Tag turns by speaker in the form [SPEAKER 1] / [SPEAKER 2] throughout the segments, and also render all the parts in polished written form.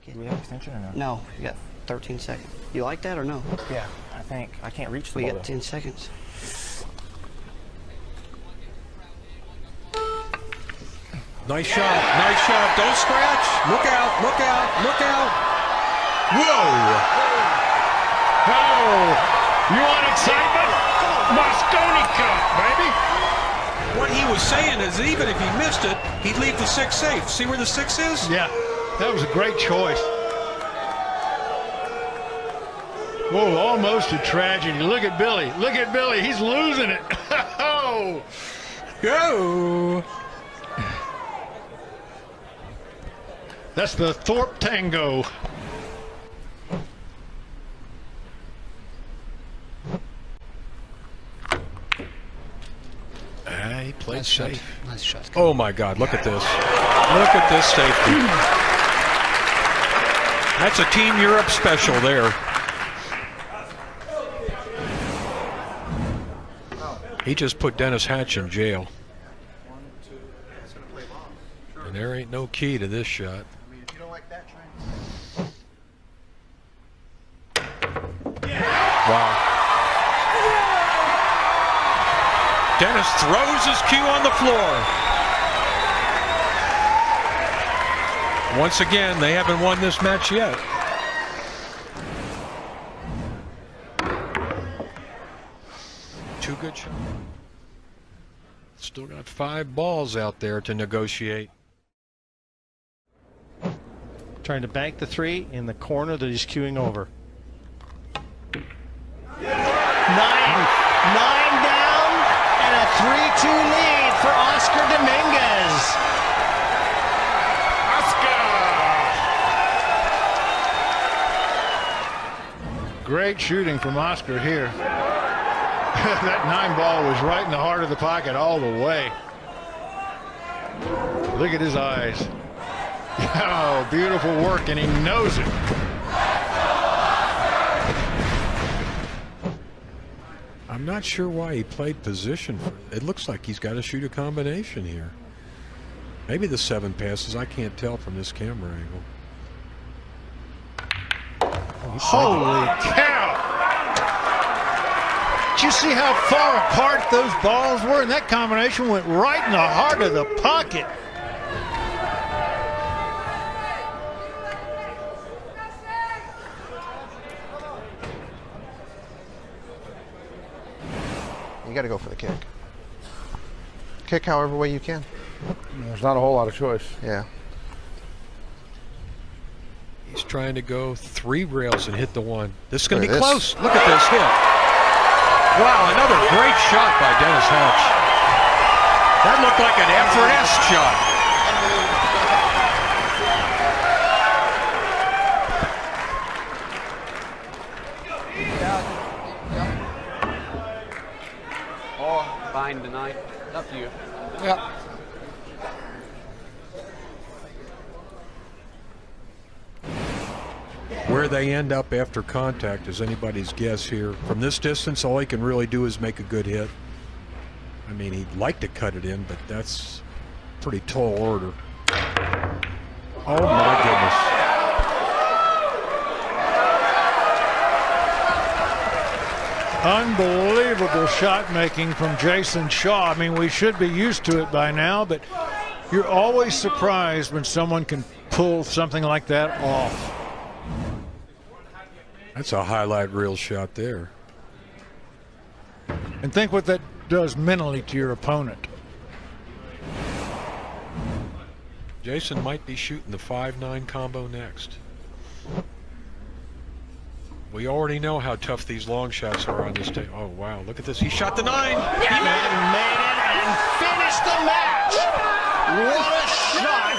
[SPEAKER 1] like it.
[SPEAKER 2] Do we have extension or no?
[SPEAKER 1] No, you got 13 seconds. You like that or no?
[SPEAKER 2] Yeah, I think. I can't reach the
[SPEAKER 1] We
[SPEAKER 2] ball.
[SPEAKER 1] got 10 seconds.
[SPEAKER 3] Nice shot, nice shot. Don't scratch. Look out, look out, look out. Whoa!
[SPEAKER 4] Oh, you want excitement? Mosconi Cup, baby.
[SPEAKER 3] What he was saying is even if he missed it, he'd leave the 6 safe. See where the 6 is?
[SPEAKER 4] Yeah, that was a great choice. Whoa, almost a tragedy. Look at Billy. Look at Billy. He's losing it. Oh!
[SPEAKER 3] Go!
[SPEAKER 4] That's the Thorpe Tango.
[SPEAKER 3] He played
[SPEAKER 1] Nice
[SPEAKER 3] safe.
[SPEAKER 1] shot. Nice shot.
[SPEAKER 3] Oh my God, look at this. Look at this safety. That's a Team Europe special there. He just put Dennis Hatch in jail. And there ain't no key to this shot. Wow. Dennis throws his cue on the floor. Once again, they haven't won this match yet. Two good shots. Still got 5 balls out there to negotiate.
[SPEAKER 5] Trying to bank the 3 in the corner that he's queuing over. 9 down and a 3-2 lead for Oscar Dominguez.
[SPEAKER 4] Great shooting from Oscar here. That 9 ball was right in the heart of the pocket all the way. Look at his eyes. Oh, beautiful work, and he knows it.
[SPEAKER 3] I'm not sure why he played position. It looks like he's got to shoot a combination here. Maybe the 7 passes. I can't tell from this camera angle.
[SPEAKER 4] Holy cow! Did you see how far apart those balls were? And that combination went right in the heart of the pocket.
[SPEAKER 6] You got to go for the kick. Kick however way you can.
[SPEAKER 7] There's not a whole lot of choice.
[SPEAKER 6] Yeah.
[SPEAKER 3] He's trying to go 3 rails and hit the 1. This is going to be
[SPEAKER 6] Look at
[SPEAKER 3] close. Look at this hit. Wow, another great shot by Dennis Hatch. That looked like an Everest shot.
[SPEAKER 8] Fine tonight. Up to you.
[SPEAKER 3] Yeah. Where they end up after contact is anybody's guess here. From this distance, all he can really do is make a good hit. I mean, he'd like to cut it in, but that's pretty tall order. Oh my goodness.
[SPEAKER 4] Unbelievable shot making from Jason Shaw. I mean, we should be used to it by now, but you're always surprised when someone can pull something like that off.
[SPEAKER 3] That's a highlight reel shot there.
[SPEAKER 4] And think what that does mentally to your opponent.
[SPEAKER 3] Jason might be shooting the 5-9 combo next. We already know how tough these long shots are on this day. Oh, wow. Look at this. He shot the 9. He made it
[SPEAKER 5] and finished the match. What a shot.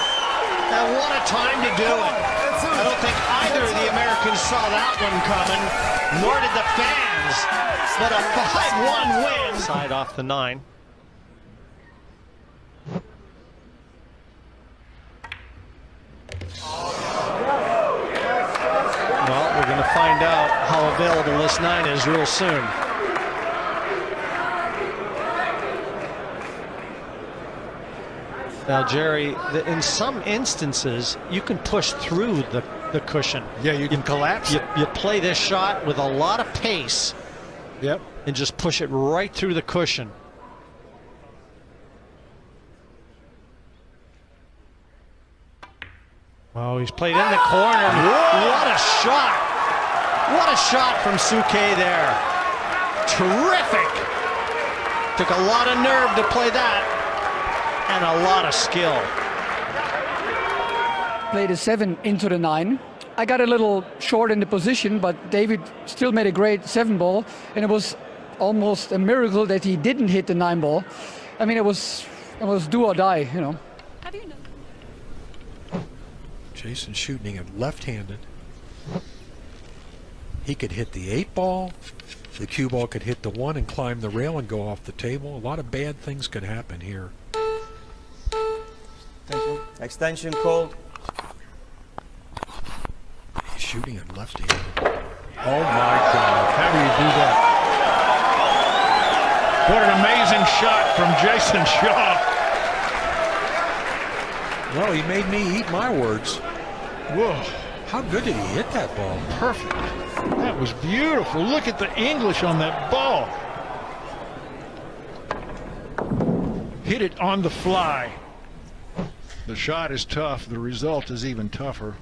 [SPEAKER 5] And what a time to do it. I don't think either of the Americans saw that one coming, nor did the fans. But a 5-1 win. Side off the 9. Well, we're going to find out how available this 9 is real soon. Now, Jerry, in some instances, you can push through the
[SPEAKER 4] the cushion. Yeah, you can collapse it.
[SPEAKER 5] You play this shot with a lot of pace.
[SPEAKER 4] Yep.
[SPEAKER 5] And just push it right through the cushion. Oh, he's played in the corner. What a shot! What a shot from Suke there. Terrific. Took a lot of nerve to play that, and a lot of skill.
[SPEAKER 9] Played a 7 into the 9. I got a little short in the position, but David still made a great 7 ball, and it was almost a miracle that he didn't hit the 9 ball. I mean, it was do or die, you know.
[SPEAKER 10] How do you know?
[SPEAKER 3] Jason shooting it left-handed. He could hit the 8 ball. The cue ball could hit the 1 and climb the rail and go off the table. A lot of bad things could happen here.
[SPEAKER 2] Extension called.
[SPEAKER 3] He's shooting it left-handed. Oh my God!
[SPEAKER 4] How do you do that? What an amazing shot from Jason Shaw.
[SPEAKER 3] Well, he made me eat my words.
[SPEAKER 4] Whoa.
[SPEAKER 3] How good did he hit that ball?
[SPEAKER 4] Perfect. That was beautiful. Look at the English on that ball. Hit it on the fly. The shot is tough. The result is even tougher.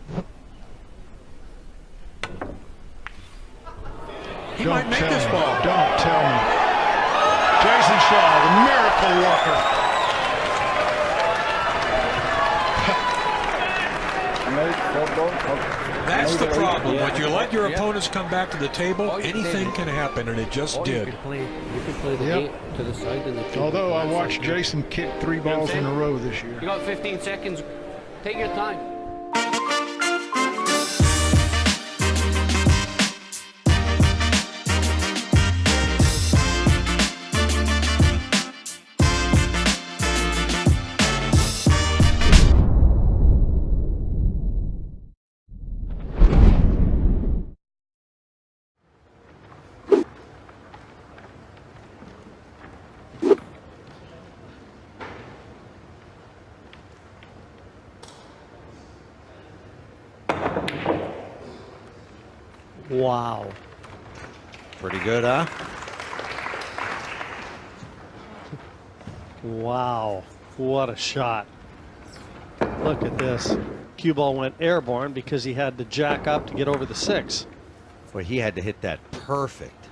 [SPEAKER 3] He might make this ball.
[SPEAKER 4] Don't tell me. Jason Shaw, the miracle walker.
[SPEAKER 3] That's the problem. When you let your opponents come back to the table, anything can happen, and it just did.
[SPEAKER 8] You can play the 8 to the side and the 2.
[SPEAKER 4] Although I watched Jason kick 3 balls in a row this year.
[SPEAKER 8] You got 15 seconds. Take your time.
[SPEAKER 5] Wow. Pretty good, huh? Wow. What a shot. Look at this. Cue ball went airborne because he had to jack up to get over the 6.
[SPEAKER 11] Well, he had to hit that perfect.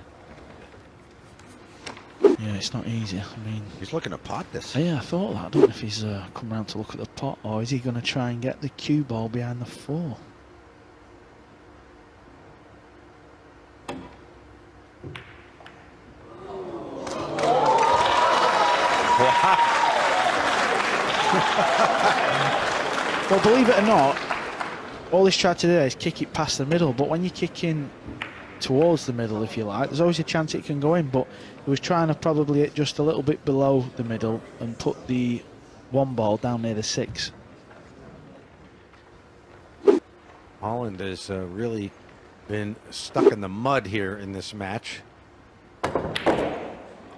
[SPEAKER 12] Yeah, it's not easy. I mean,
[SPEAKER 11] he's looking to pot this.
[SPEAKER 12] Yeah, I thought that. I don't know if he's come round to look at the pot, or is he going to try and get the cue ball behind the 4? Well, believe it or not, all he's tried to do is kick it past the middle, but when you kick in towards the middle, if you like, there's always a chance it can go in, but he was trying to probably hit just a little bit below the middle and put the 1 ball down near the 6.
[SPEAKER 11] Holland has really been stuck in the mud here in this match.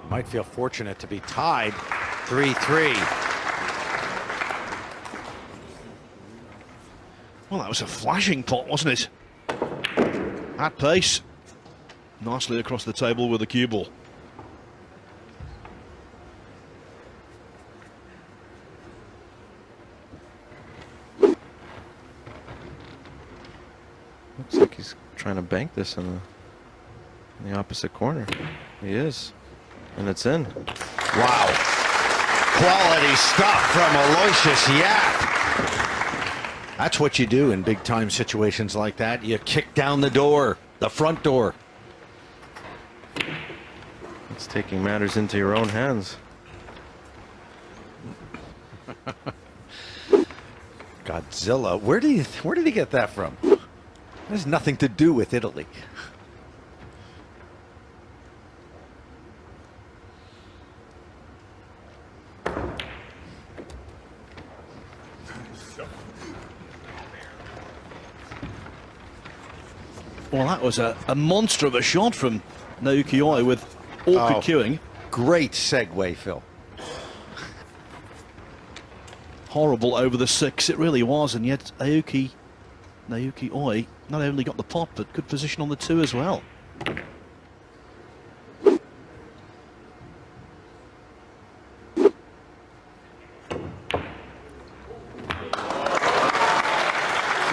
[SPEAKER 11] Might feel fortunate to be tied 3-3.
[SPEAKER 13] Well, that was a flashing pot, wasn't it? At pace. Nicely across the table with the cue ball.
[SPEAKER 6] Looks like he's trying to bank this in the opposite corner. He is. And it's in.
[SPEAKER 5] Wow. Quality stuff from Aloysius Yap. That's what you do in big time situations like that. You kick down the door, the front door.
[SPEAKER 6] It's taking matters into your own hands.
[SPEAKER 5] Godzilla. Where did he get that from? It has nothing to do with Italy.
[SPEAKER 13] Well, that was a monster of a shot from Naoki Oi with awkward queuing.
[SPEAKER 5] Great segue, Phil.
[SPEAKER 13] Horrible over the 6, it really was, and yet Aoki Naoki Oi not only got the pot, but good position on the 2 as well.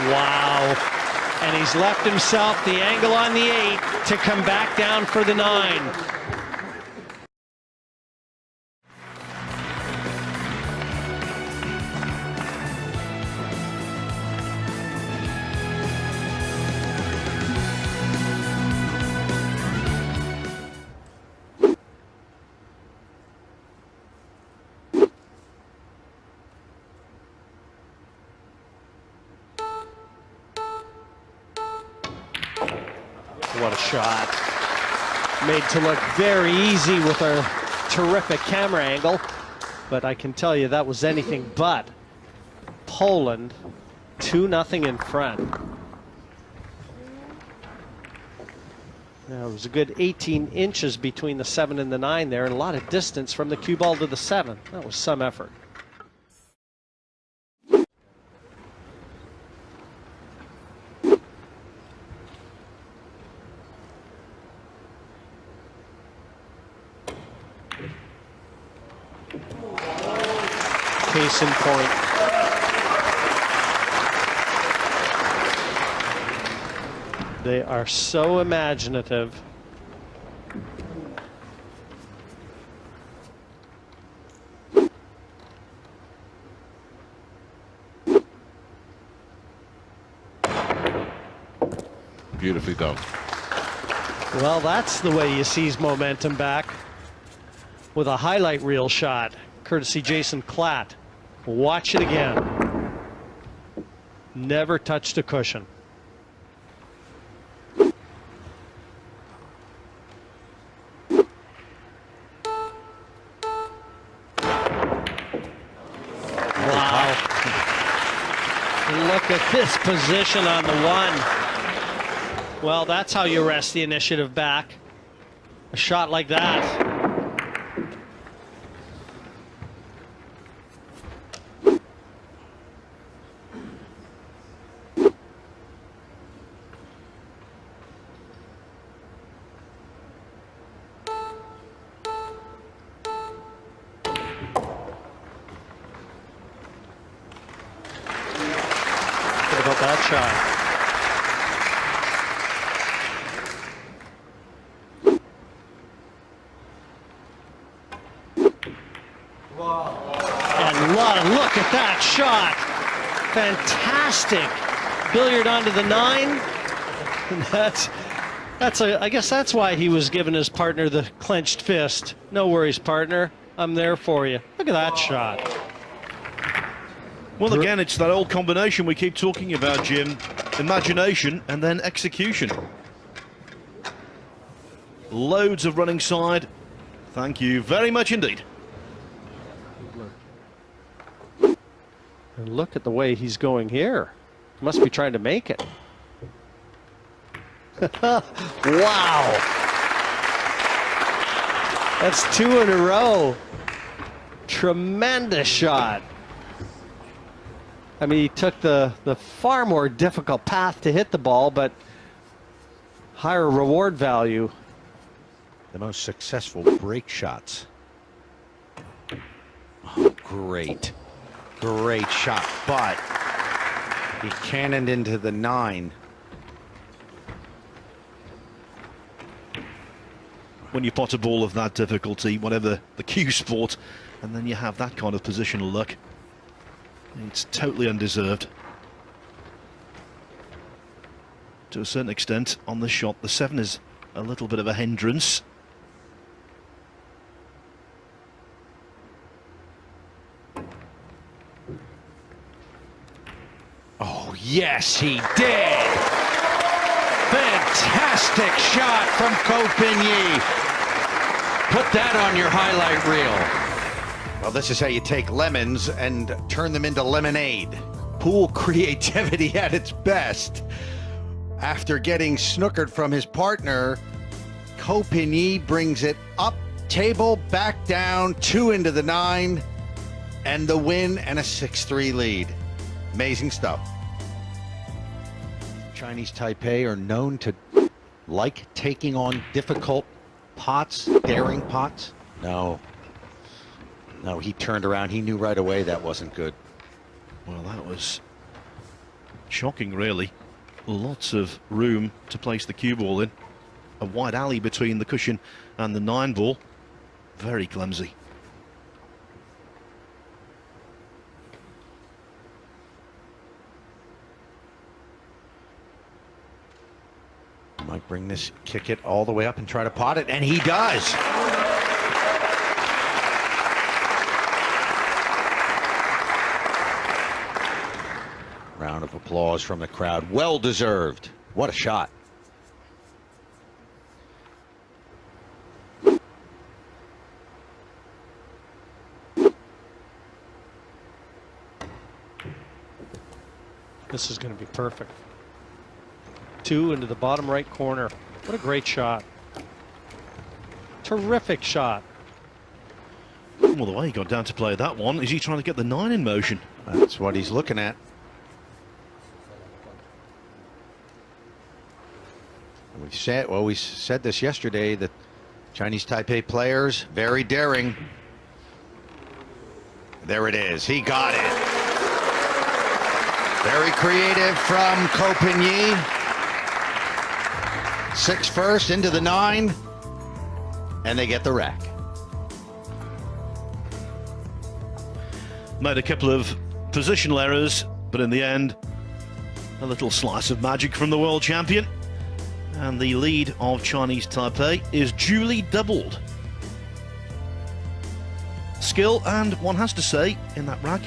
[SPEAKER 5] Wow. And he's left himself the angle on the 8 to come back down for the 9. What a shot. Made to look very easy with a terrific camera angle, but I can tell you that was anything but. Poland 2-0 in front. Now, it was a good 18 inches between the 7 and the 9 there, and a lot of distance from the cue ball to the 7. That was some effort. Case in point. They are so imaginative.
[SPEAKER 10] Beautifully done.
[SPEAKER 5] Well, that's the way you seize momentum back, with a highlight reel shot, courtesy Jason Klatt. Watch it again. Never touched a cushion. Wow. Look at this position on the 1. Well, that's how you wrest the initiative back. A shot like that. What about that shot? And look at that shot. Fantastic. Billiard onto the 9. I guess that's why he was giving his partner the clenched fist. No worries, partner. I'm there for you. Look at that shot.
[SPEAKER 13] Well, again, it's that old combination we keep talking about, Jim. Imagination and then execution. Loads of running side. Thank you very much indeed.
[SPEAKER 5] And look at the way he's going here. Must be trying to make it. Wow. That's 2 in a row. Tremendous shot. I mean, he took the far more difficult path to hit the ball, but higher reward value.
[SPEAKER 11] The most successful break shots. Oh, great. Great shot, but he cannoned into the 9.
[SPEAKER 13] When you pot a ball of that difficulty, whatever the cue sport, and then you have that kind of positional luck, it's totally undeserved. To a certain extent, on the shot, the 7 is a little bit of a hindrance.
[SPEAKER 11] Oh, yes, he did. Fantastic shot from Copigny. Put that on your highlight reel. Well, this is how you take lemons and turn them into lemonade. Pool creativity at its best. After getting snookered from his partner, Copigny brings it up, table, back down, 2 into the 9, and the win and a 6-3 lead. Amazing stuff. Chinese Taipei are known to like taking on difficult pots, daring pots. No, he turned around. He knew right away that wasn't good.
[SPEAKER 13] Well, that was shocking, really. Lots of room to place the cue ball in. A wide alley between the cushion and the 9 ball. Very clumsy.
[SPEAKER 11] Might bring this, kick it all the way up and try to pot it, and he does. Round of applause from the crowd. Well deserved. What a shot.
[SPEAKER 14] This is going to be perfect. 2 into the bottom right corner. What a great shot. Terrific shot.
[SPEAKER 13] Well, the way he got down to play that one is he trying to get the 9 in motion.
[SPEAKER 11] That's what he's looking at. We said this yesterday, that Chinese Taipei players, very daring. There it is. He got it. Very creative from Ko Pin-yi. 6 first into the 9, and they get the rack.
[SPEAKER 13] Made a couple of positional errors, but in the end, a little slice of magic from the world champion. And the lead of Chinese Taipei is duly doubled. Skill, and one has to say, in that rack,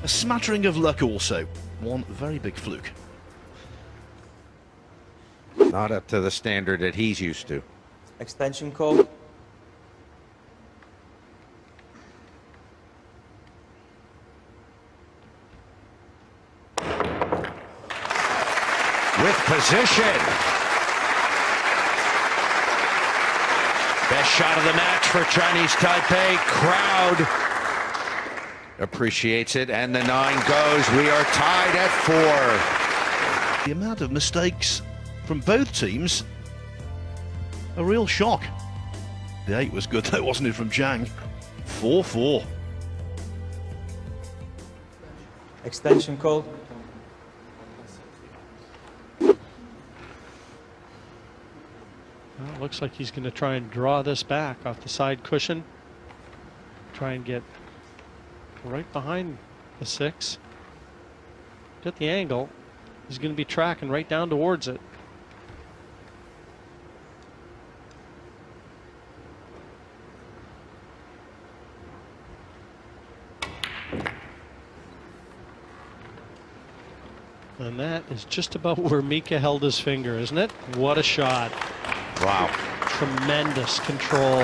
[SPEAKER 13] a smattering of luck also. One very big fluke.
[SPEAKER 11] Not up to the standard that he's used to.
[SPEAKER 2] Extension call.
[SPEAKER 11] With position. Best shot of the match for Chinese Taipei. Crowd appreciates it, and the 9 goes. We are tied at 4.
[SPEAKER 13] The amount of mistakes from both teams, a real shock. The 8 was good though, wasn't it, from Zhang? 4-4.
[SPEAKER 2] Extension call.
[SPEAKER 14] Well, it looks like he's going to try and draw this back off the side cushion. Try and get right behind the 6. Get the angle. He's going to be tracking right down towards it. And that is just about where Mika held his finger, isn't it? What a shot.
[SPEAKER 11] Wow.
[SPEAKER 14] Tremendous control.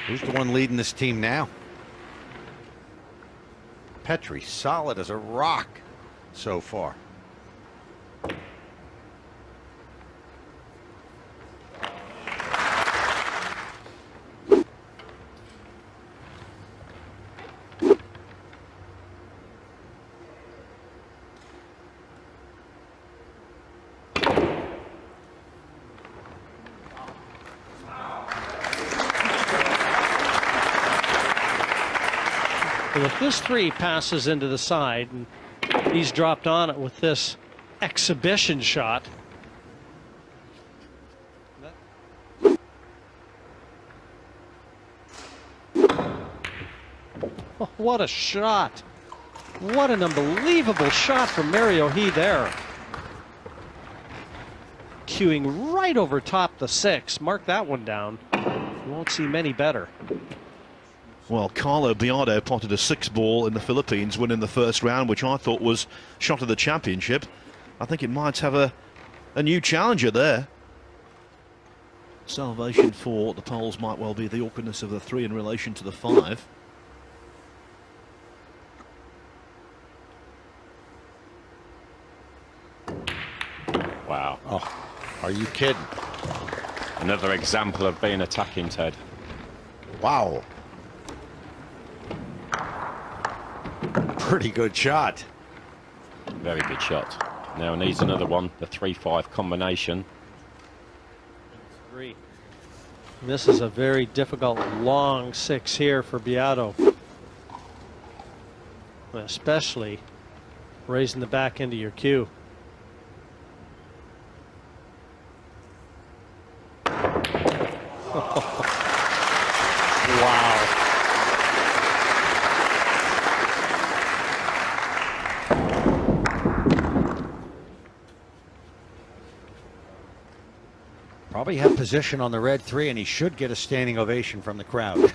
[SPEAKER 11] Who's the one leading this team now? Petri, solid as a rock so far.
[SPEAKER 14] Well, if this 3 passes into the side and he's dropped on it with this exhibition shot. Oh, what a shot. What an unbelievable shot from Mario He there. Cueing right over top the 6. Mark that one down. You won't see many better.
[SPEAKER 13] Well, Carlo Biardo potted a 6 ball in the Philippines, winning the first round, which I thought was shot of the championship. I think it might have a new challenger there. Salvation for the Poles might well be the awkwardness of the 3 in relation to the 5.
[SPEAKER 10] Wow.
[SPEAKER 11] Oh, are you kidding?
[SPEAKER 10] Another example of being attacking, Ted.
[SPEAKER 11] Wow. Pretty good shot.
[SPEAKER 10] Very good shot. Now needs another one, the 3-5 combination.
[SPEAKER 14] 3. This is a very difficult long 6 here for Beato. Especially raising the back into your cue. Wow.
[SPEAKER 15] Probably have position on the red 3, and he should get a standing ovation from the crowd.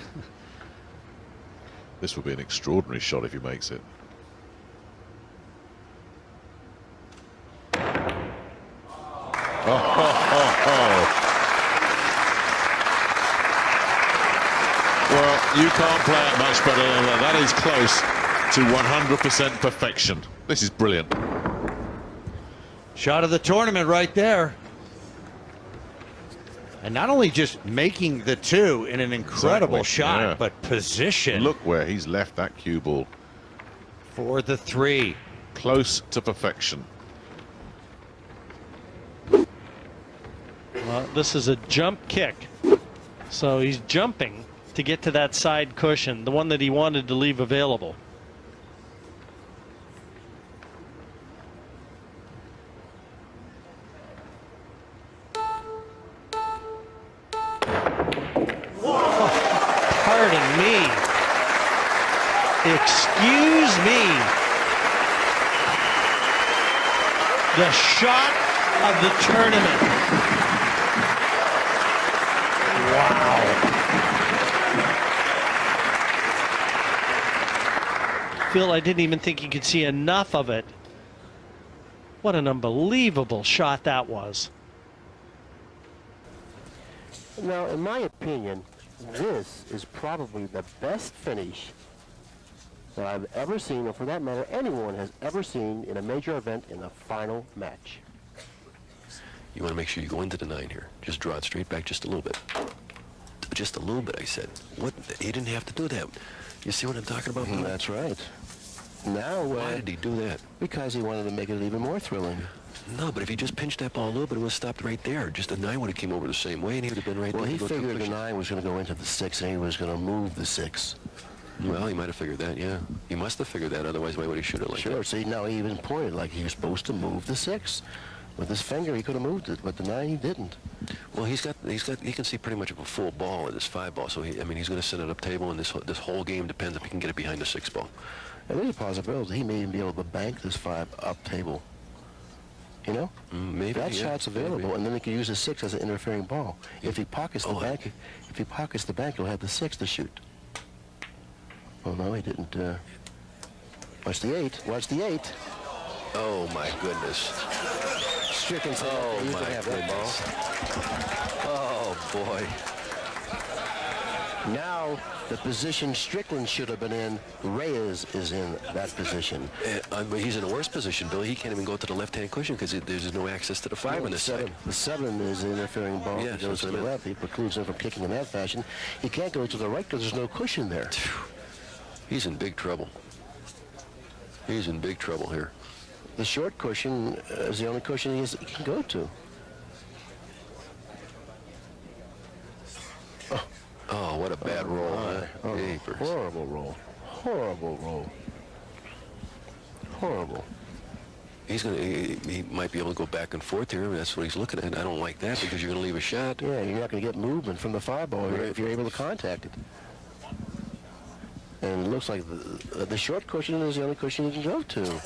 [SPEAKER 16] This would be an extraordinary shot if he makes it. Well, you can't play it much better than that. That is close to 100% perfection. This is brilliant.
[SPEAKER 15] Shot of the tournament right there. And not only just making the 2 in an incredible shot,
[SPEAKER 16] yeah,
[SPEAKER 15] but position.
[SPEAKER 16] Look where he's left that cue ball.
[SPEAKER 15] For the 3.
[SPEAKER 16] Close to perfection.
[SPEAKER 14] Well, this is a jump kick. So he's jumping to get to that side cushion, the one that he wanted to leave available. Pardon me. Excuse me. The shot of the tournament. Wow. Phil, I didn't even think you could see enough of it. What an unbelievable shot that was.
[SPEAKER 17] Now, in my opinion, this is probably the best finish that I've ever seen, or for that matter, anyone has ever seen in a major event in a final match.
[SPEAKER 18] You want to make sure you go into the 9 here. Just draw it straight back just a little bit. Just a little bit, I said. What? He didn't have to do that. You see what I'm talking about?
[SPEAKER 17] That's right. Now,
[SPEAKER 18] why did he do that?
[SPEAKER 17] Because he wanted to make it even more thrilling.
[SPEAKER 18] No, but if he just pinched that ball a little bit, it would have stopped right there. Just the 9 would have came over the same way, and he would have been right there.
[SPEAKER 17] Well, he figured the 9 was going to go into the 6, and he was going to move the 6.
[SPEAKER 18] Well, he might have figured that, yeah. He must have figured that, otherwise why would he shoot it like that?
[SPEAKER 17] Sure, see, now he even pointed like he was supposed to move the 6. With his finger, he could have moved it, but the 9, he didn't.
[SPEAKER 18] Well, he can see pretty much of a full ball with his 5 ball, so I mean, he's going to set it up table, and this whole game depends if he can get it behind the 6 ball.
[SPEAKER 17] And there's a possibility he may even be able to bank this 5 up table. You know?
[SPEAKER 18] Maybe.
[SPEAKER 17] That
[SPEAKER 18] yeah,
[SPEAKER 17] shot's available,
[SPEAKER 18] maybe.
[SPEAKER 17] and then he can use the 6 as an interfering ball. If he pockets the bank, he'll have the 6 to shoot. Oh no, he didn't. Watch the 8. Watch the 8.
[SPEAKER 18] Oh my goodness.
[SPEAKER 17] Strickland said,
[SPEAKER 18] oh
[SPEAKER 17] you
[SPEAKER 18] my
[SPEAKER 17] can have
[SPEAKER 18] goodness.
[SPEAKER 17] That ball.
[SPEAKER 18] Oh boy.
[SPEAKER 17] Now, the position Strickland should have been in, Reyes is in that position.
[SPEAKER 18] He's in a worse position, Billy. He can't even go to the left-hand cushion because there's no access to the 5 on this side.
[SPEAKER 17] The 7 is an interfering ball.
[SPEAKER 18] Yeah,
[SPEAKER 17] He goes to the left. He precludes him from kicking in that fashion. He can't go to the right because there's no cushion there.
[SPEAKER 18] He's in big trouble. He's in big trouble here.
[SPEAKER 17] The short cushion is the only cushion he can go to.
[SPEAKER 18] Oh, what a bad roll, huh?
[SPEAKER 17] Horrible roll. Horrible roll. Horrible.
[SPEAKER 18] He might be able to go back and forth here. That's what he's looking at. I don't like that because you're going to leave a shot.
[SPEAKER 17] Yeah, you're not going to get movement from the 5 ball if you're able to contact it. And it looks like the short cushion is the only cushion you can go to.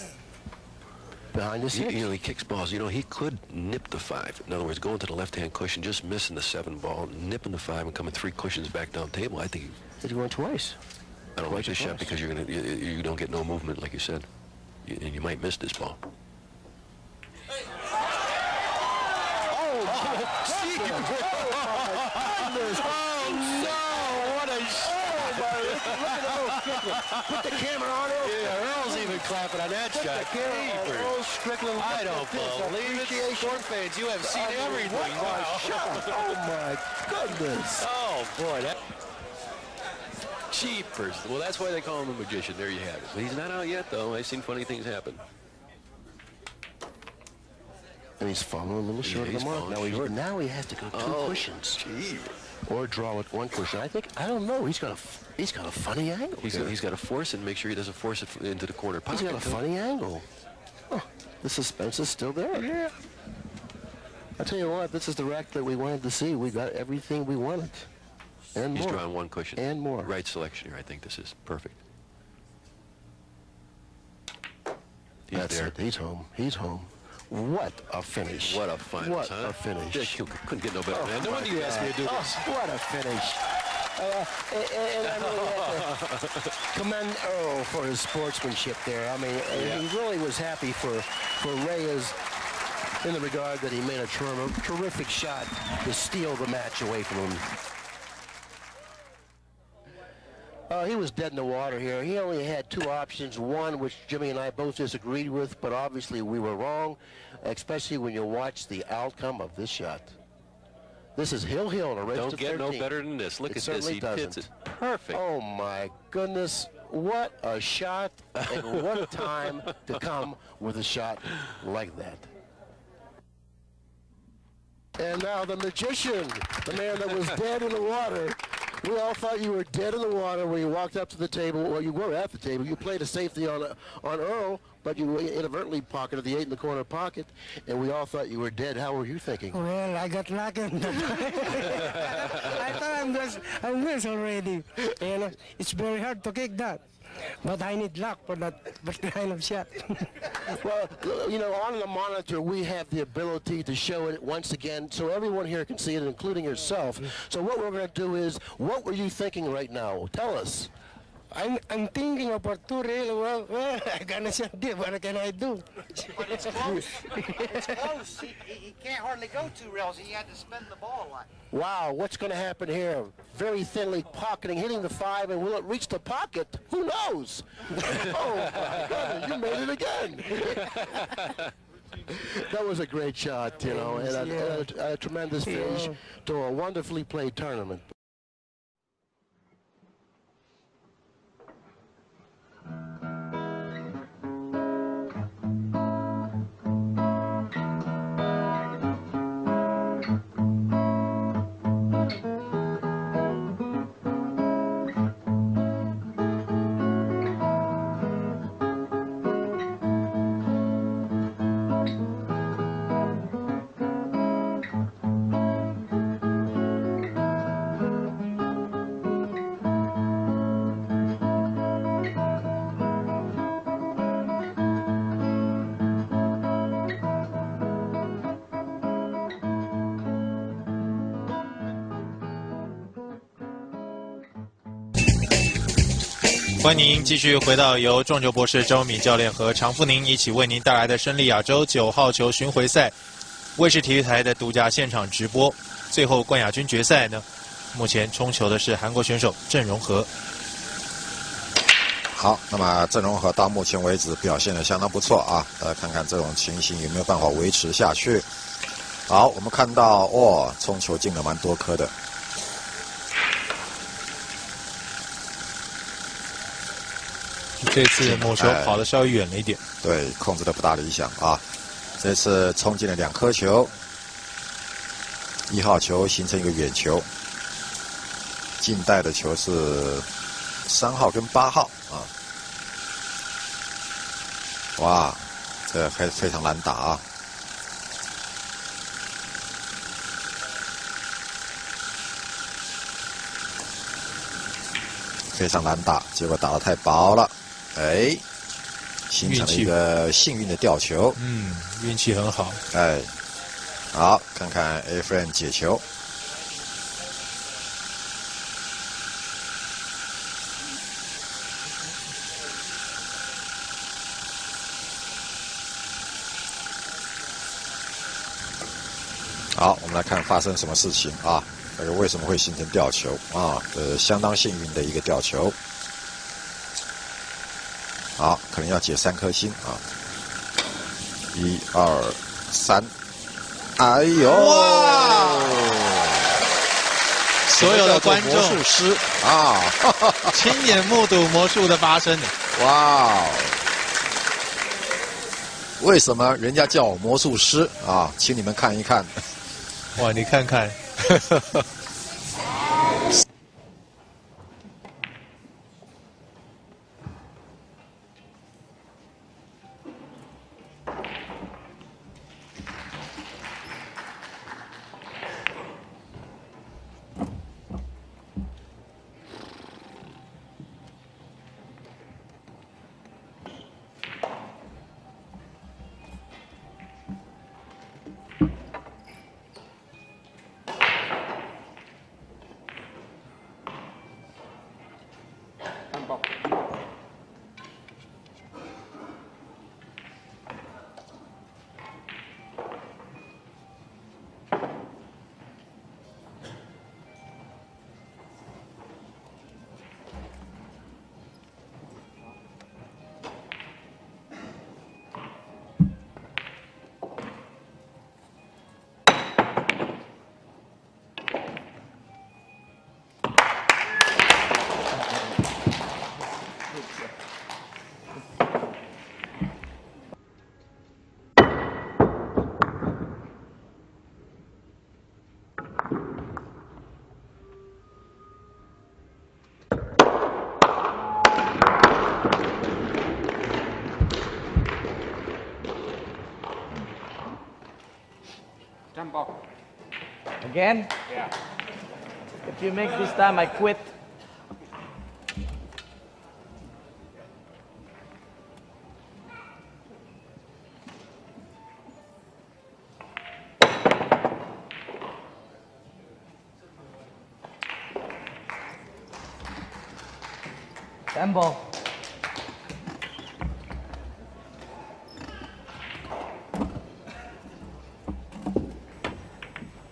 [SPEAKER 17] Behind the 6.
[SPEAKER 18] You know, he kicks balls. You know, he could nip the 5. In other words, going to the left-hand cushion, just missing the 7 ball, nipping the 5, and coming 3 cushions back down table. I think
[SPEAKER 17] he's going twice.
[SPEAKER 18] I don't like this shot because you don't get no movement, like you said, and you might miss this ball.
[SPEAKER 17] Put the camera on it.
[SPEAKER 11] Yeah, Earl's even clapping on that shot.
[SPEAKER 17] The camera on Earl Strickland.
[SPEAKER 11] I don't believe it. Sport fans, you have seen everything. Wow.
[SPEAKER 17] Oh, my goodness.
[SPEAKER 11] Oh, boy. Jeepers. Well, that's why they call him a magician. There you have it.
[SPEAKER 18] But he's not out yet, though. I've seen funny things happen.
[SPEAKER 17] And he's falling a little short of the mark. Now he has to go 2 cushions.
[SPEAKER 18] Gee.
[SPEAKER 17] Or draw with 1 cushion. I don't know. He's got a funny angle.
[SPEAKER 18] He's got to force it and make sure he doesn't force it into the corner pocket.
[SPEAKER 17] He's got a funny angle. Oh, the suspense is still there.
[SPEAKER 18] Yeah.
[SPEAKER 17] I tell you what, this is the rack that we wanted to see. We got everything we wanted. And
[SPEAKER 18] He's
[SPEAKER 17] more.
[SPEAKER 18] drawing 1 cushion.
[SPEAKER 17] And more.
[SPEAKER 18] Right selection here. I think this is perfect.
[SPEAKER 17] That's it. He's home. He's home. What a finish.
[SPEAKER 18] What a final,
[SPEAKER 17] What a finish.
[SPEAKER 18] Yeah, couldn't get no better, man. No wonder you asked me to do this.
[SPEAKER 17] What a finish. And I really have to commend Earl for his sportsmanship there. I mean, he really was happy for Reyes in the regard that he made a terrific shot to steal the match away from him. He was dead in the water here. He only had 2 options, one which Jimmy and I both disagreed with, but obviously we were wrong, especially when you watch the outcome of this shot. This is Hill and a race to 13.
[SPEAKER 18] Don't get no better than this. Look at this. He hits it perfect.
[SPEAKER 17] Oh, my goodness. What a shot, and what a time to come with a shot like that. And now the magician, the man that was dead in the water. We all thought you were dead in the water when you walked up to the table. Well, you were at the table. You played a safety on Earl, but you inadvertently pocketed the 8 in the corner pocket, and we all thought you were dead. How were you thinking?
[SPEAKER 19] Well, I got lucky. I thought I'm good already. And it's very hard to kick that. But I need luck for that kind of shot.
[SPEAKER 17] Well, you know, on the monitor, we have the ability to show it once again so everyone here can see it, including yourself. So what we're going to do is, what were you thinking right now? Tell us.
[SPEAKER 19] I'm thinking about 2 really well. Well, I got a shot there. What can I do?
[SPEAKER 20] But it's close. It's close. He can't hardly go 2 rails. He had to spin the ball a lot.
[SPEAKER 17] Wow, what's going to happen here? Very thinly pocketing, hitting the 5, and will it reach the pocket? Who knows? Oh, my God, you made it again. That was a great shot, you know, and a tremendous finish to a wonderfully played tournament.
[SPEAKER 21] 欢迎您继续回到由撞球博士周敏教练和常富宁一起为您带来的胜利亚洲9号球巡回赛卫视体育台的独家现场直播。最后冠亚军决赛呢，目前冲球的是韩国选手郑容和。
[SPEAKER 22] 好，那么郑容和到目前为止表现得相当不错啊，看看这种情形有没有办法维持下去。好，我们看到冲球进了蛮多颗的。
[SPEAKER 21] 这次抹球跑得稍微远了一点，
[SPEAKER 22] 对，控制的不大理想啊。这次冲进了2颗球，1号球形成一个远球，近带的球是3号跟8号啊。哇，这还非常难打啊。非常难打，结果打得太薄了。哎，形成了一个幸运的吊球。
[SPEAKER 21] 运气很好。
[SPEAKER 22] 哎，好，看看 AFN 解球。好，我们来看发生什么事情啊？这个为什么会形成吊球啊？相当幸运的一个吊球。好，可能要解3颗星啊！1、2、3，哎呦！
[SPEAKER 21] 哇！所有的观众
[SPEAKER 22] 魔术师啊，
[SPEAKER 21] 亲眼目睹魔术的发生。
[SPEAKER 22] 哇！为什么人家叫我魔术师啊？请你们看一看。
[SPEAKER 21] 哇，你看看。
[SPEAKER 2] Again?
[SPEAKER 20] Yeah.
[SPEAKER 2] If you make this time, I quit. Tempo.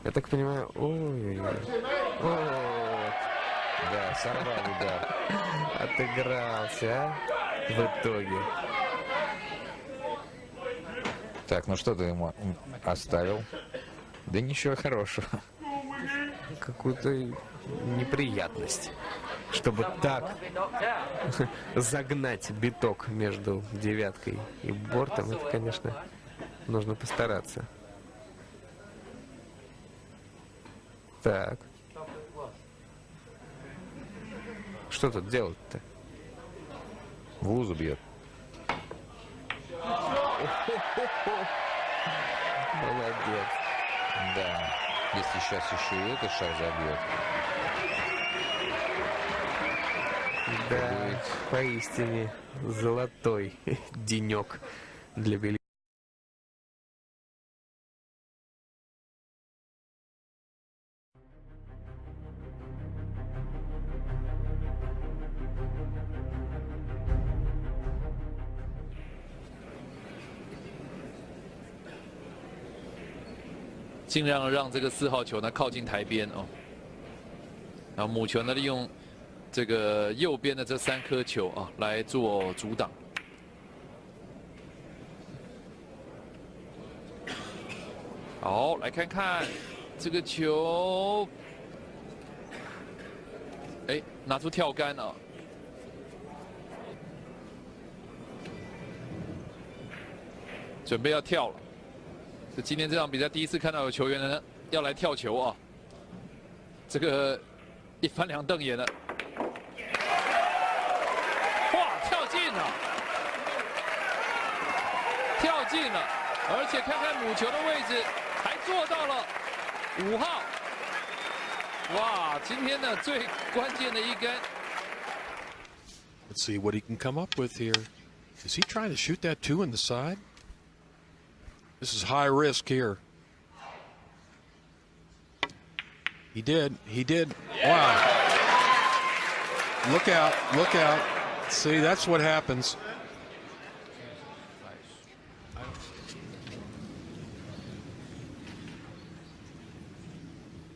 [SPEAKER 1] Я так понимаю, ой-ой-ой. Да, сорвал удар. Отыгрался, а? В итоге. Так, ну что ты ему оставил? Да ничего хорошего. Какую-то неприятность. Чтобы так загнать биток между девяткой и бортом, это, конечно, нужно постараться. Так. Что тут делать-то? В лузу бьет. Молодец. Да. Если сейчас еще и этот шар забьет. Да, поистине золотой денек для бильярда.
[SPEAKER 7] 尽量让这个4号球呢靠近台边哦，然后母球呢利用这个右边的这3颗球啊来做阻挡。好，来看看这个球，哎，拿出跳杆啊！准备要跳了。 是今天这场比赛第一次看到有球员呢要来跳球啊，这个一翻两瞪眼了，哇，跳进了，跳进了，而且看看母球的位置，还做到了5号，哇，今天呢最关键的一杆。
[SPEAKER 3] Let's see what he can come up with here. Is he trying to shoot that 2 in the side? This is high risk here. He did. He did. Wow. Look out. Look out. See, that's what happens.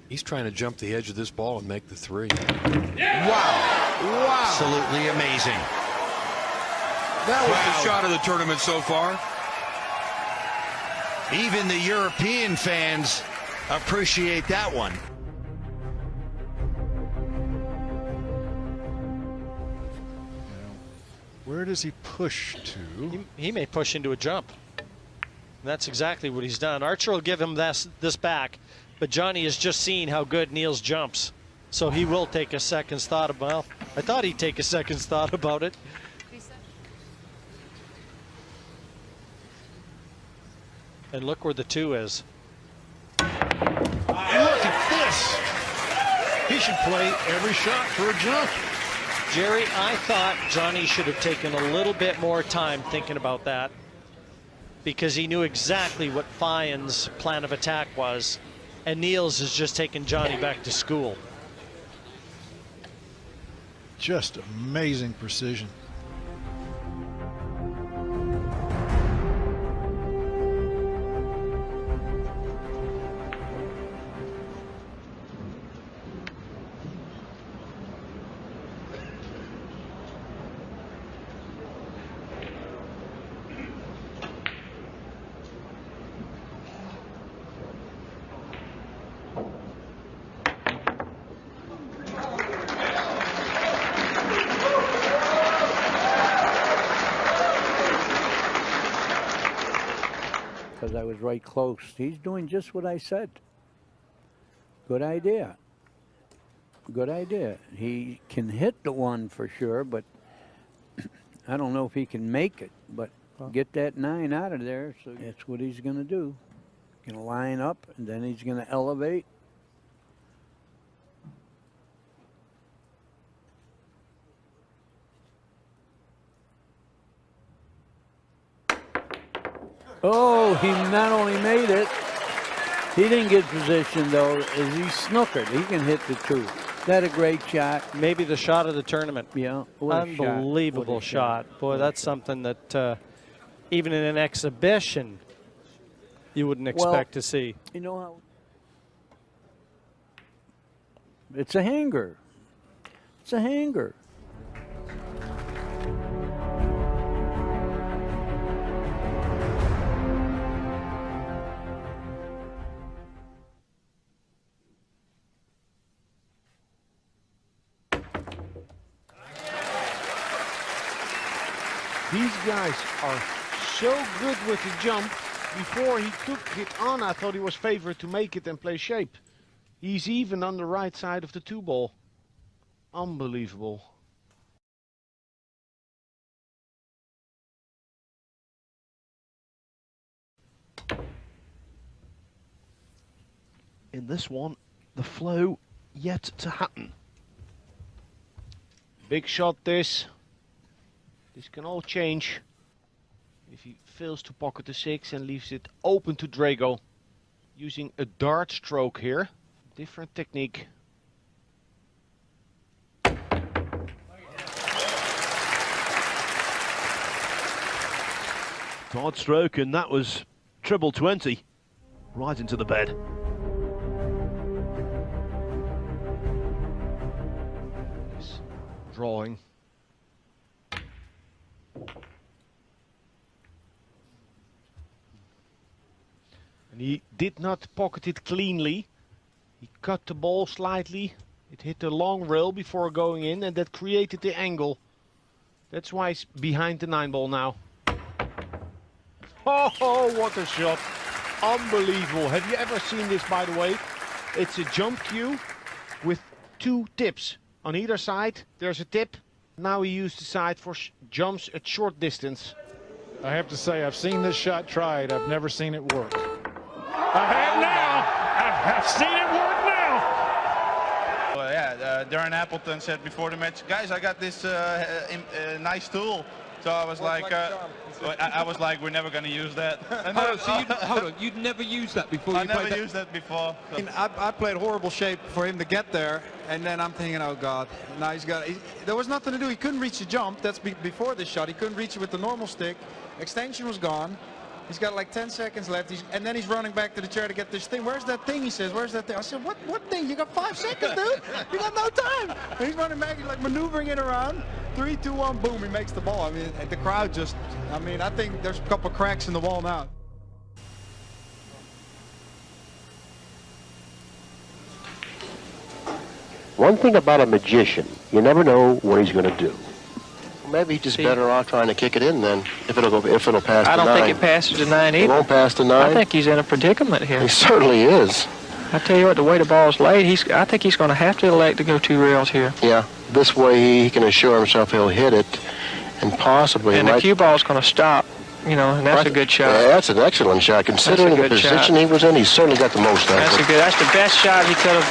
[SPEAKER 3] He's trying to jump the edge of this ball and make the 3.
[SPEAKER 11] Wow. Wow. Absolutely amazing.
[SPEAKER 3] That was the shot of the tournament so far.
[SPEAKER 11] Even the European fans appreciate that one.
[SPEAKER 4] Where does he push to?
[SPEAKER 14] He may push into a jump. That's exactly what he's done. Archer will give him this back, but Johnny has just seen how good Niels jumps. So he will take a second's thought about, well, I thought he'd take a second's thought about it. And look where the 2 is.
[SPEAKER 13] Look at this. He should play every shot for a jump.
[SPEAKER 14] Jerry, I thought Johnny should have taken a little bit more time thinking about that, because he knew exactly what Fion's plan of attack was, and Niels has just taken Johnny back to school.
[SPEAKER 4] Just amazing precision.
[SPEAKER 8] because I was right close. He's doing just what I said. Good idea. Good idea. He can hit the one for sure, but I don't know if he can make it. But get that 9 out of there, so that's what he's going to do. Going to line up, and then he's going to elevate. Oh, he not only made it, he didn't get positioned, though, as he snookered. He can hit the 2. That a great shot.
[SPEAKER 14] Maybe the shot of the tournament.
[SPEAKER 8] Yeah.
[SPEAKER 14] Unbelievable shot. Boy, that's something that even in an exhibition you wouldn't expect to see.
[SPEAKER 8] You know how? It's a hanger. It's a hanger.
[SPEAKER 5] These guys are so good with the jump. Before he took it on, I thought he was favored to make it and play shape. He's even on the right side of the 2 ball. Unbelievable. In this one, the flow yet to happen. Big shot this. This can all change if he fails to pocket the 6 and leaves it open to Drago. Using a dart stroke here. Different technique. Dart stroke, and that was treble 20. Right into the bed. This drawing. And he did not pocket it cleanly. He cut the ball slightly. It hit the long rail before going in, and that created the angle. That's why he's behind the 9 ball now. Oh, what a shot. Unbelievable. Have you ever seen this, by the way? It's a jump cue with 2 tips. On either side, there's a tip. Now he used the side for jumps at short distance.
[SPEAKER 4] I have to say, I've seen this shot tried. I've never seen it work. I have now. I've seen it work now.
[SPEAKER 9] Well, yeah, Darren Appleton said before the match, guys, I got this nice tool. So I was like, we're never going to use that.
[SPEAKER 23] Hold on, you'd never used that before?
[SPEAKER 9] I never used that before. So.
[SPEAKER 23] I played horrible shape for him to get there, and then I'm thinking, oh God, now there was nothing to do. He couldn't reach the jump. That's before this shot. He couldn't reach it with the normal stick. Extension was gone. He's got like 10 seconds left, and then he's running back to the chair to get this thing. Where's that thing? He says, where's that thing? I said, what thing? You got 5 seconds, dude. You got no time. And he's running back, he's like maneuvering it around. 3, 2, 1, boom, he makes the ball. I mean, the crowd just, I think there's a couple cracks in the wall now.
[SPEAKER 17] One thing about a magician, you never know what he's going to do. Maybe he's just better off trying to kick it in then, if it'll pass the 9.
[SPEAKER 6] I don't think it passes the 9 either.
[SPEAKER 17] It won't pass the 9?
[SPEAKER 6] I think he's in a predicament here.
[SPEAKER 17] He certainly is.
[SPEAKER 6] I tell you what, the way the ball's laid, I think he's going to have to elect to go 2 rails here.
[SPEAKER 17] Yeah, this way he can assure himself he'll hit it, and possibly...
[SPEAKER 6] And the cue ball's going to stop, you know, and that's a good shot.
[SPEAKER 17] Yeah, that's an excellent shot. Considering the position he was in, he certainly got the most out of it.
[SPEAKER 6] That's the best shot he could have.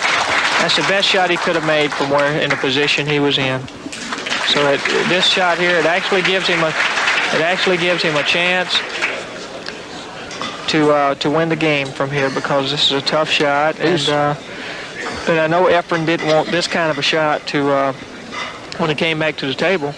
[SPEAKER 6] That's the best shot he could have made from where in the position he was in. So this shot here, it actually gives him a chance to win the game from here, because this is a tough shot, and I know Efren didn't want this kind of a shot to when he came back to the table.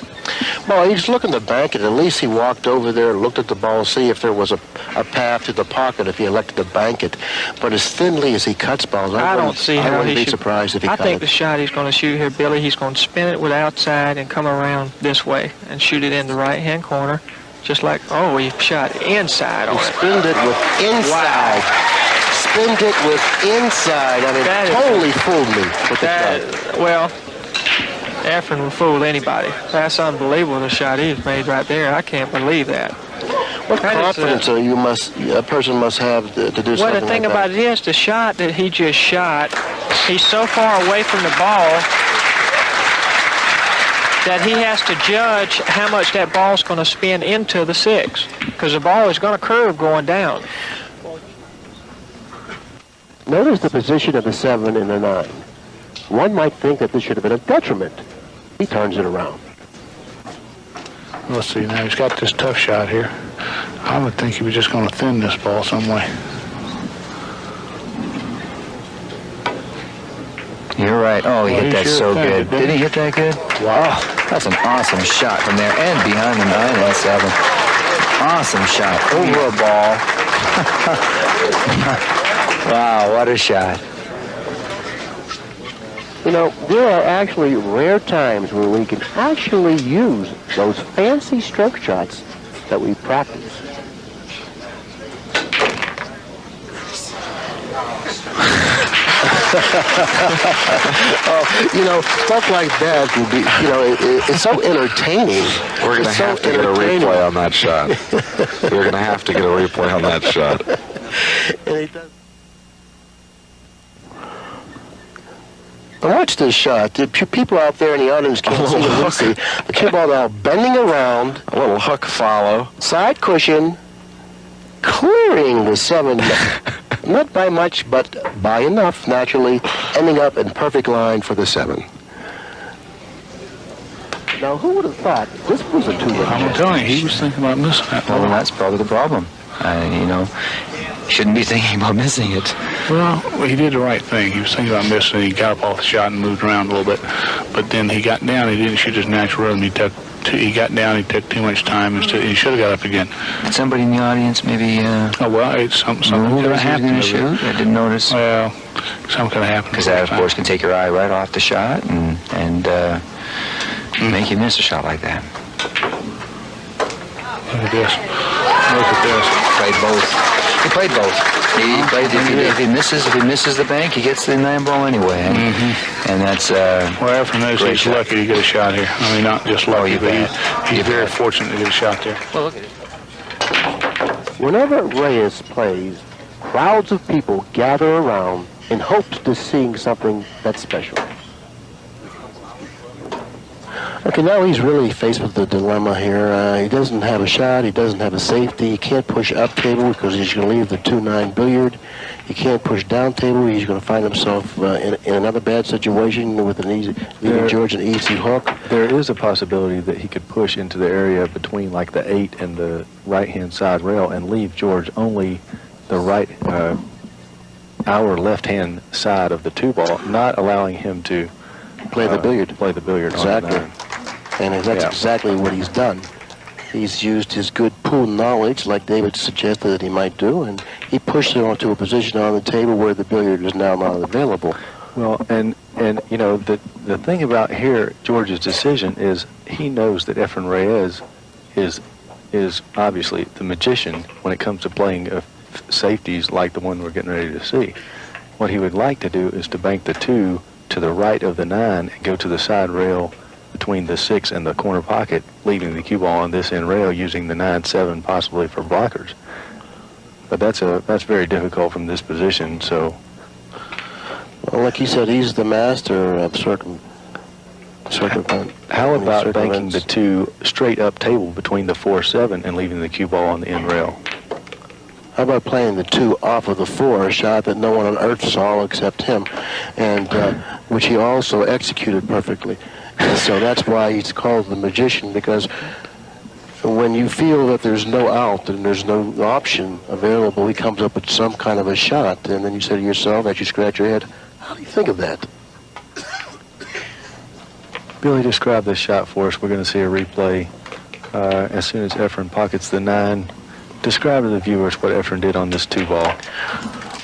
[SPEAKER 17] Well, he's looking to bank it. At least he walked over there, looked at the ball, see if there was a path to the pocket if he elected to bank it. But as thinly as he cuts balls,
[SPEAKER 6] I don't see how he should.
[SPEAKER 17] I wouldn't be surprised if he cut it.
[SPEAKER 6] I think the shot he's going to shoot here, Billy, he's going to spin it with outside and come around this way and shoot it in the right-hand corner, just like, oh, he shot inside on it.
[SPEAKER 17] He spinned it with inside. Wow. Spinned it with inside. I mean, it totally fooled me with the shot.
[SPEAKER 6] Well, Efren will fool anybody. That's unbelievable, the shot he's made right there. I can't believe that.
[SPEAKER 17] What confidence a person must have to do something like that?
[SPEAKER 6] Well, the thing about it is, the shot that he just shot, he's so far away from the ball that he has to judge how much that ball's going to spin into the 6, because the ball is going to curve going down.
[SPEAKER 17] Notice the position of the 7 and the 9. One might think that this should have been a detriment. He turns it around.
[SPEAKER 10] Let's see, now he's got this tough shot here. I would think he was just going to thin this ball some way.
[SPEAKER 12] You're right. Oh, he hit that so good. Did he hit that good?
[SPEAKER 10] Wow.
[SPEAKER 12] That's an awesome shot from there and behind the 9 and 7. Awesome shot. Over a ball. Wow, what a shot.
[SPEAKER 17] You know, there are actually rare times where we can actually use those fancy stroke shots that we practice. Oh, you know, stuff like that will be, you know, it's so entertaining.
[SPEAKER 22] We're going to have to get a replay on that shot. We're going to have to get a replay on that shot.
[SPEAKER 17] And he does. Watch this shot. The people out there in the audience can't see the cue ball now bending around.
[SPEAKER 22] A little hook follow.
[SPEAKER 17] Side cushion, clearing the 7. Not by much, but by enough, naturally, ending up in perfect line for the 7. Now, who would have thought this was a 2-rail?
[SPEAKER 10] I'm telling you, he was thinking about missing that.
[SPEAKER 12] Well, that's probably the problem. You know, shouldn't be thinking about missing it.
[SPEAKER 10] Well, he did the right thing. He was thinking about missing it. He got up off the shot and moved around a little bit. But then he got down. He didn't shoot his natural rhythm. He got down. He took too much time. He should have got up again.
[SPEAKER 12] Did somebody in the audience maybe...
[SPEAKER 10] oh, well, it's something could have happened.
[SPEAKER 12] I didn't notice.
[SPEAKER 10] Well, something could have happened.
[SPEAKER 12] Because that, of course, can take your eye right off the shot and make you miss a shot like that.
[SPEAKER 10] Look at this. Look at this.
[SPEAKER 12] Played both. He played both. He played. If he misses the bank, he gets the 9 ball anyway. And that's.
[SPEAKER 10] Well, Efren knows he's lucky to get a shot here. I mean, not just lucky, but he's very fortunate to get a shot there.
[SPEAKER 12] Well, look at it.
[SPEAKER 17] Whenever Reyes plays, crowds of people gather around in hopes of seeing something that's special. Okay, now he's really faced with the dilemma here. He doesn't have a shot. He doesn't have a safety. He can't push up table because he's going to leave the 2-9 billiard. He can't push down table. He's going to find himself in another bad situation with leaving George an easy hook.
[SPEAKER 24] There is a possibility that he could push into the area between like the 8 and the right-hand side rail and leave George only the right, our left-hand side of the 2 ball, not allowing him to
[SPEAKER 17] play the billiard.
[SPEAKER 24] Exactly.
[SPEAKER 17] And that's exactly what he's done. He's used his good pool knowledge, like David suggested that he might do, and he pushed it onto a position on the table where the billiard is now not available.
[SPEAKER 24] Well, and you know, the thing about here, George's decision is he knows that Efren Reyes is obviously the magician when it comes to playing safeties like the one we're getting ready to see. What he would like to do is to bank the 2 to the right of the 9 and go to the side rail between the 6 and the corner pocket, leaving the cue ball on this end rail, using the 9-7 possibly for blockers. But that's very difficult from this position. So,
[SPEAKER 17] well, like he said, he's the master of
[SPEAKER 24] how about banking the 2 straight up table between the 4-7 and leaving the cue ball on the end rail?
[SPEAKER 17] How about playing the 2 off of the 4, a shot that no one on earth saw except him, and which he also executed perfectly. So that's why he's called the magician, because when you feel that there's no out and there's no option available, he comes up with some kind of a shot, and then you say to yourself, as you scratch your head, how do you think of that?
[SPEAKER 24] Billy, describe this shot for us. We're going to see a replay as soon as Efren pockets the 9. Describe to the viewers what Efren did on this 2 ball.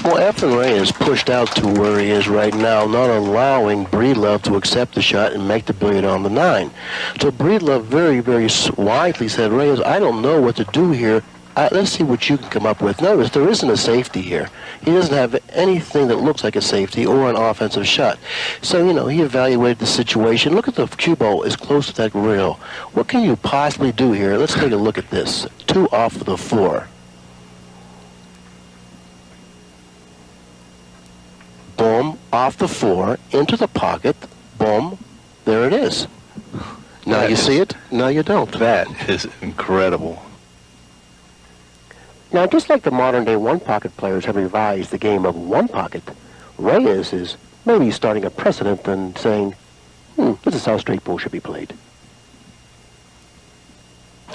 [SPEAKER 17] Well, Efren Reyes pushed out to where he is right now, not allowing Breedlove to accept the shot and make the billiard on the 9. So Breedlove very, very wisely said, Reyes, I don't know what to do here. Let's see what you can come up with. Notice there isn't a safety here. He doesn't have anything that looks like a safety or an offensive shot. So, you know, he evaluated the situation. Look at the cue ball as close to that rail. What can you possibly do here? Let's take a look at this. 2 off of the 4. Boom, off the 4, into the pocket. Boom, there it is. Now you see it, now you don't.
[SPEAKER 24] That is incredible.
[SPEAKER 17] Now, just like the modern-day one-pocket players have revised the game of one pocket, Reyes is maybe starting a precedent and saying, this is how straight pool should be played.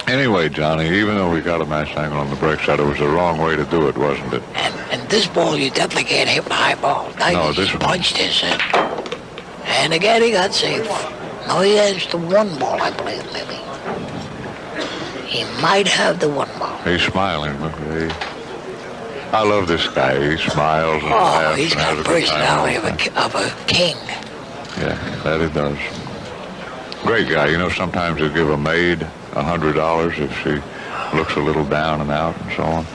[SPEAKER 15] Anyway, Johnny, even though we got a match angle on the break shot, it was the wrong way to do it, wasn't it?
[SPEAKER 16] And this ball, you definitely can't hit with a high ball. Now
[SPEAKER 15] No,
[SPEAKER 16] he
[SPEAKER 15] this
[SPEAKER 16] just
[SPEAKER 15] one.
[SPEAKER 16] punched this in. And again, he got safe. No, he has the 1 ball, I believe, maybe. He might have the 1 ball.
[SPEAKER 15] He's smiling. Look, I love this guy. He smiles and laughs.
[SPEAKER 16] He's
[SPEAKER 15] and
[SPEAKER 16] got
[SPEAKER 15] has
[SPEAKER 16] a
[SPEAKER 15] a good
[SPEAKER 16] personality
[SPEAKER 15] time.
[SPEAKER 16] of a king.
[SPEAKER 15] Yeah, that he does. Great guy. You know, sometimes he'll give a maid $100 if she looks a little down and out and so on.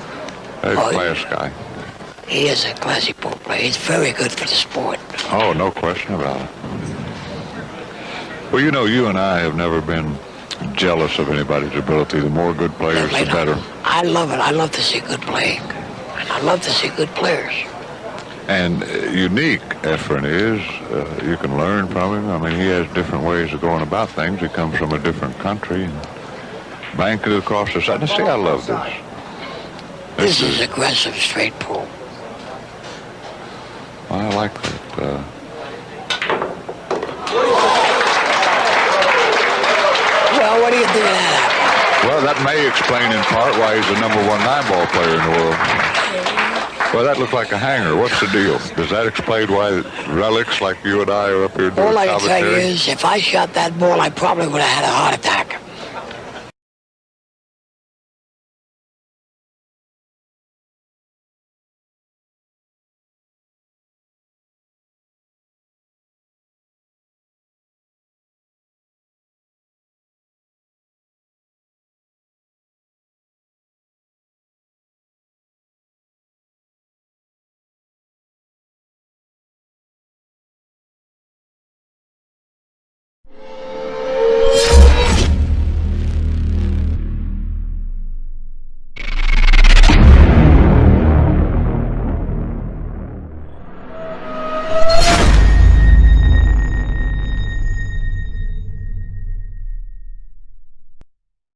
[SPEAKER 15] He's a class guy.
[SPEAKER 16] He is a classy pool player. He's very good for the sport.
[SPEAKER 15] Oh, no question about it. Well, you know, you and I have never been jealous of anybody's ability. The more good players, the better.
[SPEAKER 16] I love it. I love to see good playing. And I love to see good players.
[SPEAKER 15] And unique, Efren is. You can learn from him. I mean, he has different ways of going about things. He comes from a different country and banked it across the side. Now, see, I love this.
[SPEAKER 16] This is aggressive straight pool.
[SPEAKER 15] I like that.
[SPEAKER 16] Well, what do you think of that?
[SPEAKER 15] Well, that may explain in part why he's the #1 9-ball player in the world. Well, that looked like a hanger. What's the deal? Does that explain why relics like you and I are up here doing
[SPEAKER 16] All I can tell you
[SPEAKER 15] commentary?
[SPEAKER 16] is, if I shot that ball, I probably would have had a heart attack.